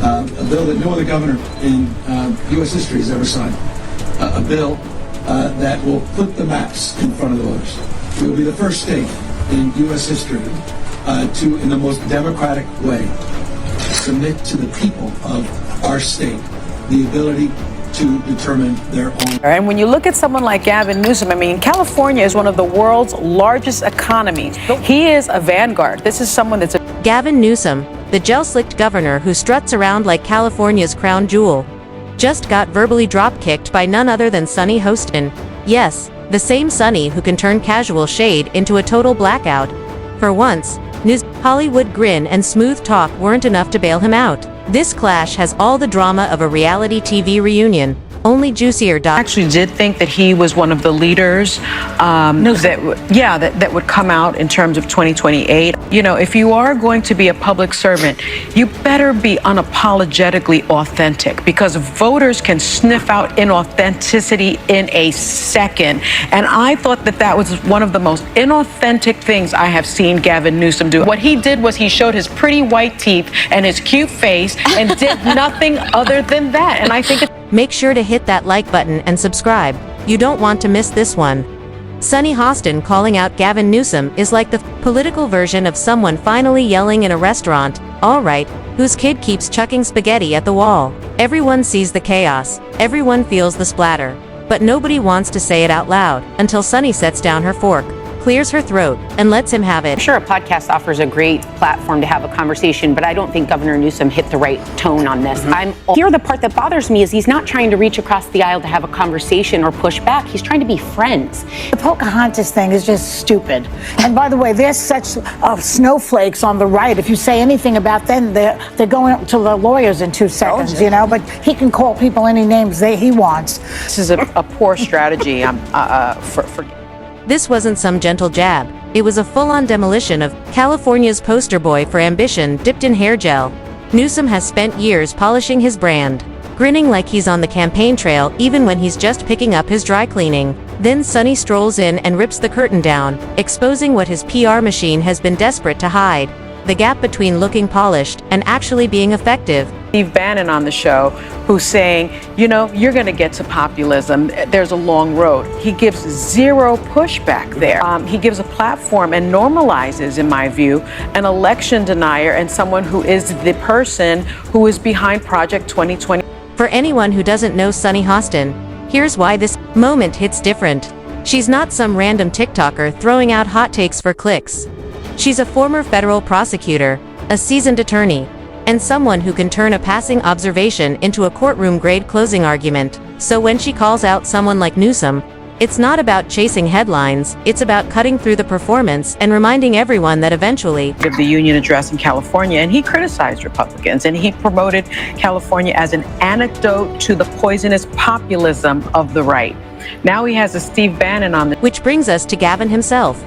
a bill that no other governor in U.S. history has ever signed, a bill that will put the maps in front of the voters. We will be the first state in U.S. history to, in the most democratic way, submit to the people of our state the ability to determine their own. And when you look at someone like Gavin Newsom, I mean, California is one of the world's largest economies. He is a vanguard. This is someone that's Gavin Newsom, the gel-slicked governor who struts around like California's crown jewel, just got verbally drop-kicked by none other than Sunny Hostin. Yes, the same Sunny who can turn casual shade into a total blackout. For once, Newsom's Hollywood grin and smooth talk weren't enough to bail him out. This clash has all the drama of a reality TV reunion, only juicier. I actually did think that he was one of the leaders that would come out in terms of 2028. You know, if you are going to be a public servant, you better be unapologetically authentic, because voters can sniff out inauthenticity in a second. And I thought that that was one of the most inauthentic things I have seen Gavin Newsom do. What he did was he showed his pretty white teeth and his cute face and did nothing other than that. And I think make sure to hit that like button and subscribe. You don't want to miss this one. Sunny Hostin calling out Gavin Newsom is like the political version of someone finally yelling in a restaurant, "All right," whose kid keeps chucking spaghetti at the wall. Everyone sees the chaos, everyone feels the splatter, but nobody wants to say it out loud until Sunny sets down her fork, clears her throat, and lets him have it. I'm sure a podcast offers a great platform to have a conversation, but I don't think Governor Newsom hit the right tone on this. Here, the part that bothers me is he's not trying to reach across the aisle to have a conversation or push back. He's trying to be friends. The Pocahontas thing is just stupid. And by the way, there's such snowflakes on the right. If you say anything about them, they're going to the lawyers in 2 seconds, you know, but he can call people any names he wants. this is a poor strategy for This wasn't some gentle jab. It was a full-on demolition of California's poster boy for ambition dipped in hair gel. Newsom has spent years polishing his brand, grinning like he's on the campaign trail even when he's just picking up his dry cleaning. Then Sunny strolls in and rips the curtain down, exposing what his PR machine has been desperate to hide: the gap between looking polished and actually being effective. Steve Bannon on the show, who's saying, you know, you're going to get to populism. There's a long road. He gives zero pushback there. He gives a platform and normalizes, in my view, an election denier and someone who is the person who is behind Project 2020. For anyone who doesn't know Sunny Hostin, here's why this moment hits different. She's not some random TikToker throwing out hot takes for clicks. She's a former federal prosecutor, a seasoned attorney, and someone who can turn a passing observation into a courtroom-grade closing argument. So when she calls out someone like Newsom, it's not about chasing headlines, it's about cutting through the performance and reminding everyone that eventually Give the union address in California, and he criticized Republicans, and he promoted California as an antidote to the poisonous populism of the right. Now he has a Steve Bannon on the... Which brings us to Gavin himself.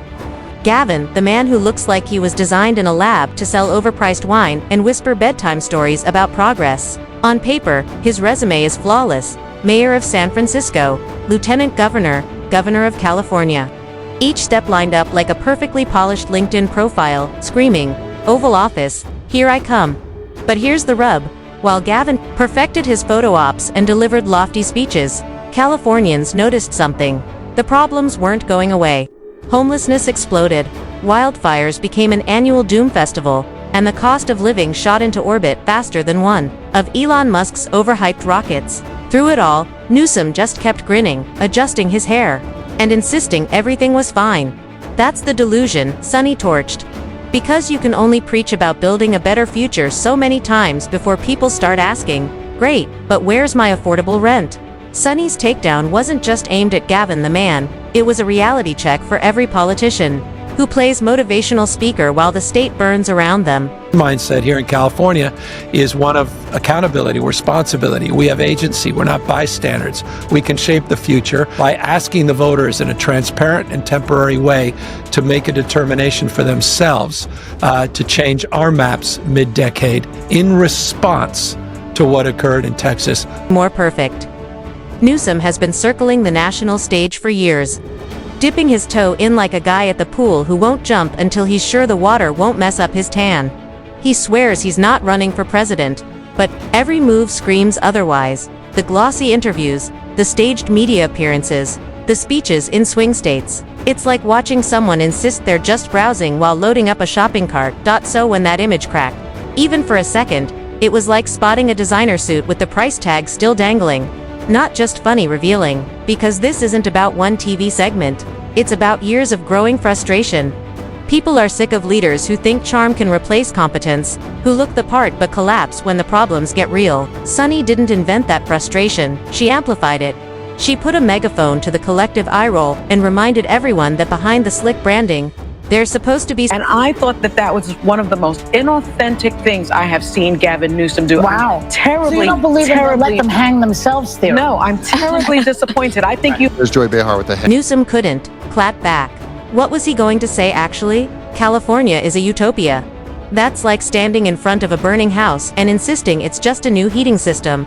Gavin, the man who looks like he was designed in a lab to sell overpriced wine and whisper bedtime stories about progress. On paper, his resume is flawless: Mayor of San Francisco, Lieutenant Governor, Governor of California. Each step lined up like a perfectly polished LinkedIn profile, screaming, "Oval Office, here I come." But here's the rub. While Gavin perfected his photo ops and delivered lofty speeches, Californians noticed something. The problems weren't going away. Homelessness exploded, wildfires became an annual doom festival, and the cost of living shot into orbit faster than one of Elon Musk's overhyped rockets. Through it all, Newsom just kept grinning, adjusting his hair, and insisting everything was fine. That's the delusion Sunny torched. Because you can only preach about building a better future so many times before people start asking, "Great, but where's my affordable rent?" Sunny's takedown wasn't just aimed at Gavin the man, it was a reality check for every politician who plays motivational speaker while the state burns around them. Mindset here in California is one of accountability, responsibility. We have agency. We're not bystanders. We can shape the future by asking the voters in a transparent and temporary way to make a determination for themselves to change our maps mid-decade in response to what occurred in Texas. More perfect. Newsom has been circling the national stage for years, dipping his toe in like a guy at the pool who won't jump until he's sure the water won't mess up his tan. He swears he's not running for president, But every move screams otherwise. The glossy interviews, the staged media appearances, the speeches in swing states. It's like watching someone insist they're just browsing while loading up a shopping cart. So when that image cracked, even for a second, it was like spotting a designer suit with the price tag still dangling. Not just funny revealing, because this isn't about one TV segment. It's about years of growing frustration. People are sick of leaders who think charm can replace competence, who look the part but collapse when the problems get real. Sunny didn't invent that frustration, she amplified it. She put a megaphone to the collective eye roll and reminded everyone that behind the slick branding, there's supposed to be. And I thought that was one of the most inauthentic things I have seen Gavin Newsom do. Wow. I'm terribly, So you don't believe in the let them hang themselves theory? No, I'm terribly disappointed. I think you. There's Joy Behar with the head. Newsom couldn't clap back. What was he going to say actually? California is a utopia. That's like standing in front of a burning house and insisting it's just a new heating system.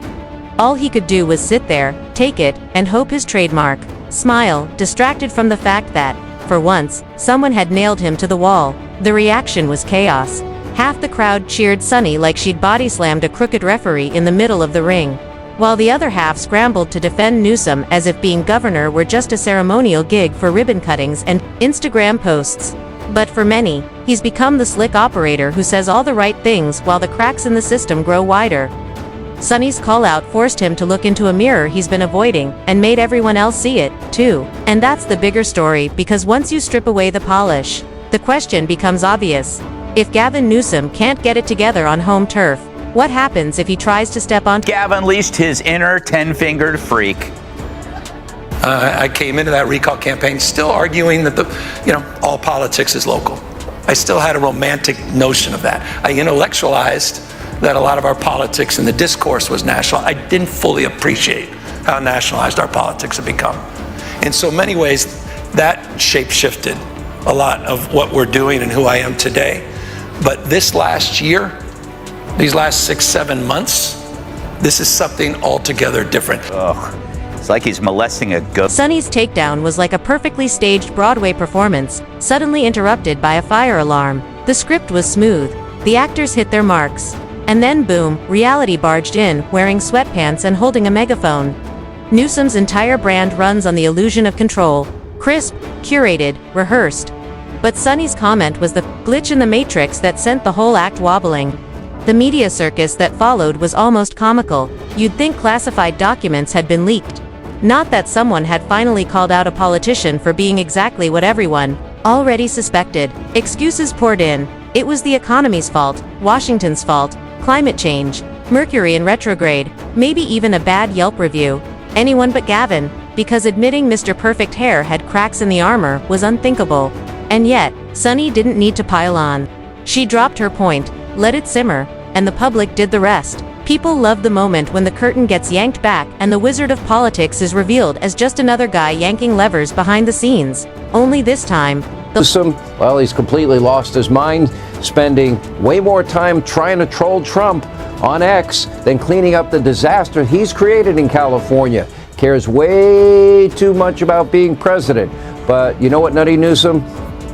All he could do was sit there, take it, and hope his trademark. Smile, distracted from the fact that, for once, someone had nailed him to the wall. The reaction was chaos. Half the crowd cheered Sunny like she'd body-slammed a crooked referee in the middle of the ring, while the other half scrambled to defend Newsom as if being governor were just a ceremonial gig for ribbon cuttings and Instagram posts. But for many, he's become the slick operator who says all the right things while the cracks in the system grow wider. Sunny's call-out forced him to look into a mirror he's been avoiding, and made everyone else see it, too. And that's the bigger story, because once you strip away the polish, the question becomes obvious. If Gavin Newsom can't get it together on home turf, what happens if he tries to step on? Gavin unleashed his inner 10-fingered freak. I came into that recall campaign still arguing that all politics is local. I still had a romantic notion of that. I intellectualized that a lot of our politics and the discourse was national. I didn't fully appreciate how nationalized our politics have become. In so many ways, that shape-shifted a lot of what we're doing and who I am today. But this last year, these last 6-7 months, this is something altogether different. Ugh. It's like he's molesting a goat. Sunny's takedown was like a perfectly staged Broadway performance, suddenly interrupted by a fire alarm. The script was smooth. The actors hit their marks. And then boom, reality barged in, wearing sweatpants and holding a megaphone. Newsom's entire brand runs on the illusion of control. Crisp, curated, rehearsed. But Sunny's comment was the glitch in the matrix that sent the whole act wobbling. The media circus that followed was almost comical. You'd think classified documents had been leaked. Not that someone had finally called out a politician for being exactly what everyone already suspected. Excuses poured in. It was the economy's fault, Washington's fault, climate change, Mercury in retrograde, maybe even a bad Yelp review. Anyone but Gavin, because admitting Mr. Perfect Hair had cracks in the armor was unthinkable. And yet, Sunny didn't need to pile on. She dropped her point, let it simmer, and the public did the rest. People love the moment when the curtain gets yanked back and the wizard of politics is revealed as just another guy yanking levers behind the scenes. Only this time, Newsom, well, he's completely lost his mind, spending way more time trying to troll Trump on X than cleaning up the disaster he's created in California. Cares way too much about being president. But you know what, Nutty Newsom?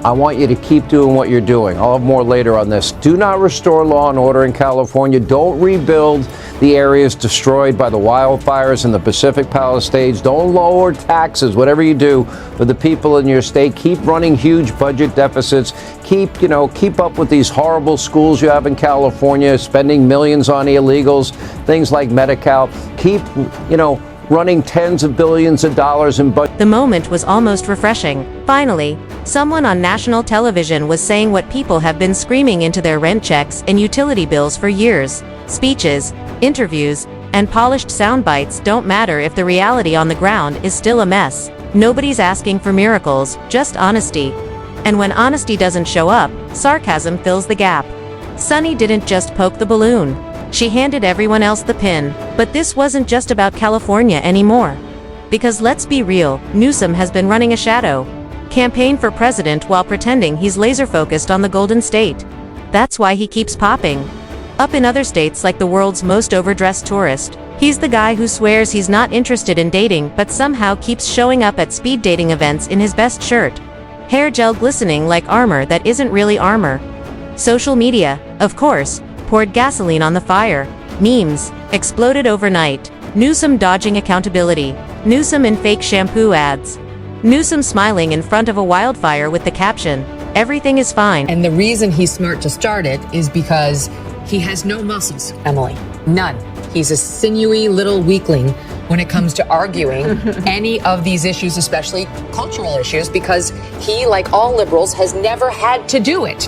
I want you to keep doing what you're doing. I'll have more later on this. Do not restore law and order in California. Don't rebuild the areas destroyed by the wildfires in the Pacific Palisades. Don't lower taxes, whatever you do for the people in your state. Keep running huge budget deficits. Keep up with these horrible schools you have in California, spending millions on illegals, things like Medi-Cal. Keep, running tens of billions of dollars in budget. The moment was almost refreshing. Finally, someone on national television was saying what people have been screaming into their rent checks and utility bills for years. Speeches, interviews, and polished sound bites don't matter if the reality on the ground is still a mess. Nobody's asking for miracles, just honesty. And when honesty doesn't show up, sarcasm fills the gap. Sunny didn't just poke the balloon. She handed everyone else the pin. But this wasn't just about California anymore. Because let's be real, Newsom has been running a shadow campaign for president while pretending he's laser-focused on the Golden State. That's why he keeps popping up in other states like the world's most overdressed tourist. He's the guy who swears he's not interested in dating but somehow keeps showing up at speed dating events in his best shirt. Hair gel glistening like armor that isn't really armor. Social media, of course, poured gasoline on the fire. Memes exploded overnight. Newsom dodging accountability. Newsom in fake shampoo ads. Newsom smiling in front of a wildfire with the caption, "Everything is fine." And the reason he's smart to start it is because he has no muscles, Emily. None. He's a sinewy little weakling when it comes to arguing any of these issues, especially cultural issues, because he, like all liberals, has never had to do it.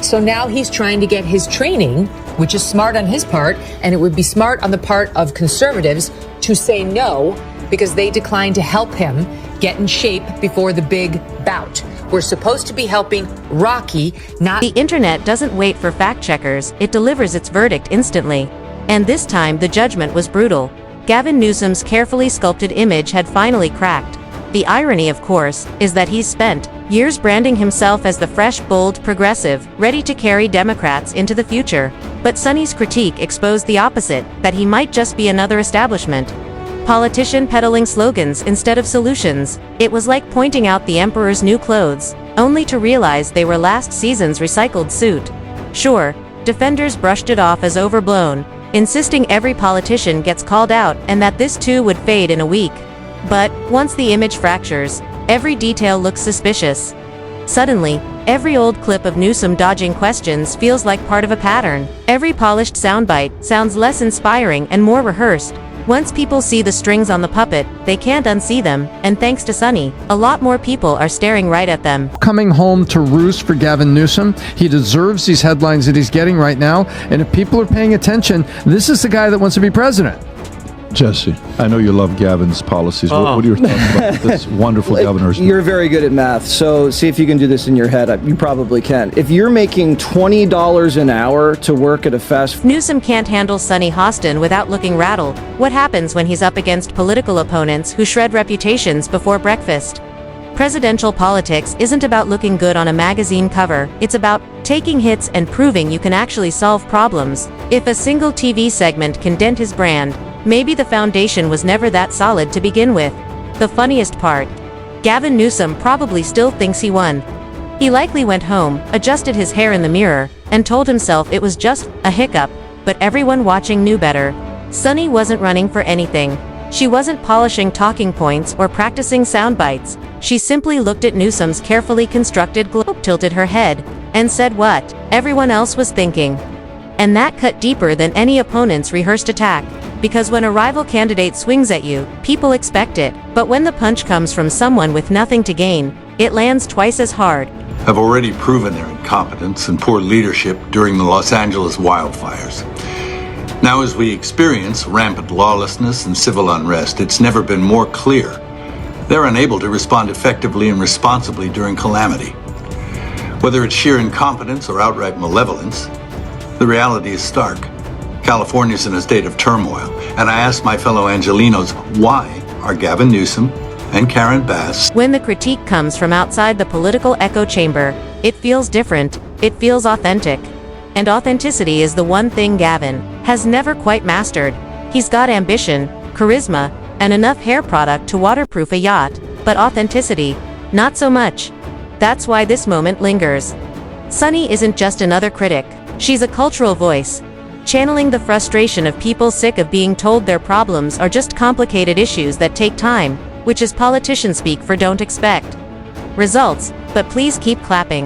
So now he's trying to get his training, which is smart on his part, and it would be smart on the part of conservatives to say no, because they declined to help him get in shape before the big bout. We're supposed to be helping Rocky, not... The internet doesn't wait for fact checkers, it delivers its verdict instantly. And this time the judgment was brutal. Gavin Newsom's carefully sculpted image had finally cracked. The irony, of course, is that he's spent years branding himself as the fresh, bold progressive, ready to carry Democrats into the future. But Sunny's critique exposed the opposite, that he might just be another establishment politician peddling slogans instead of solutions. It was like pointing out the emperor's new clothes, only to realize they were last season's recycled suit. Sure, defenders brushed it off as overblown, insisting every politician gets called out and that this too would fade in a week. But once the image fractures, every detail looks suspicious. Suddenly, every old clip of Newsom dodging questions feels like part of a pattern. Every polished soundbite sounds less inspiring and more rehearsed. Once people see the strings on the puppet, they can't unsee them, and thanks to Sunny, a lot more people are staring right at them. Coming home to roost for Gavin Newsom. He deserves these headlines that he's getting right now, and if people are paying attention, this is the guy that wants to be president. Jesse, I know you love Gavin's policies. What are your thoughts about this wonderful governor's? You're very good at math, so see if you can do this in your head. You probably can. If you're making $20 an hour to work at a fast food... Newsom can't handle Sunny Hostin without looking rattled. What happens when he's up against political opponents who shred reputations before breakfast? Presidential politics isn't about looking good on a magazine cover, it's about taking hits and proving you can actually solve problems. If a single TV segment can dent his brand, maybe the foundation was never that solid to begin with. The funniest part, Gavin Newsom probably still thinks he won. He likely went home, adjusted his hair in the mirror, and told himself it was just a hiccup, but everyone watching knew better. Sunny wasn't running for anything. She wasn't polishing talking points or practicing sound bites. She simply looked at Newsom's carefully constructed globe, tilted her head, and said what everyone else was thinking. And that cut deeper than any opponent's rehearsed attack. Because when a rival candidate swings at you, people expect it. But when the punch comes from someone with nothing to gain, it lands twice as hard. Have already proven their incompetence and poor leadership during the Los Angeles wildfires. Now, as we experience rampant lawlessness and civil unrest, it's never been more clear they're unable to respond effectively and responsibly during calamity. Whether it's sheer incompetence or outright malevolence, the reality is stark. California's in a state of turmoil, and I ask my fellow Angelenos, why are Gavin Newsom and Karen Bass... When the critique comes from outside the political echo chamber, it feels different, it feels authentic. And authenticity is the one thing Gavin has never quite mastered. He's got ambition, charisma, and enough hair product to waterproof a yacht, but authenticity, not so much. That's why this moment lingers. Sunny isn't just another critic, she's a cultural voice, channeling the frustration of people sick of being told their problems are just complicated issues that take time, which is politician speak for don't expect results, but please keep clapping.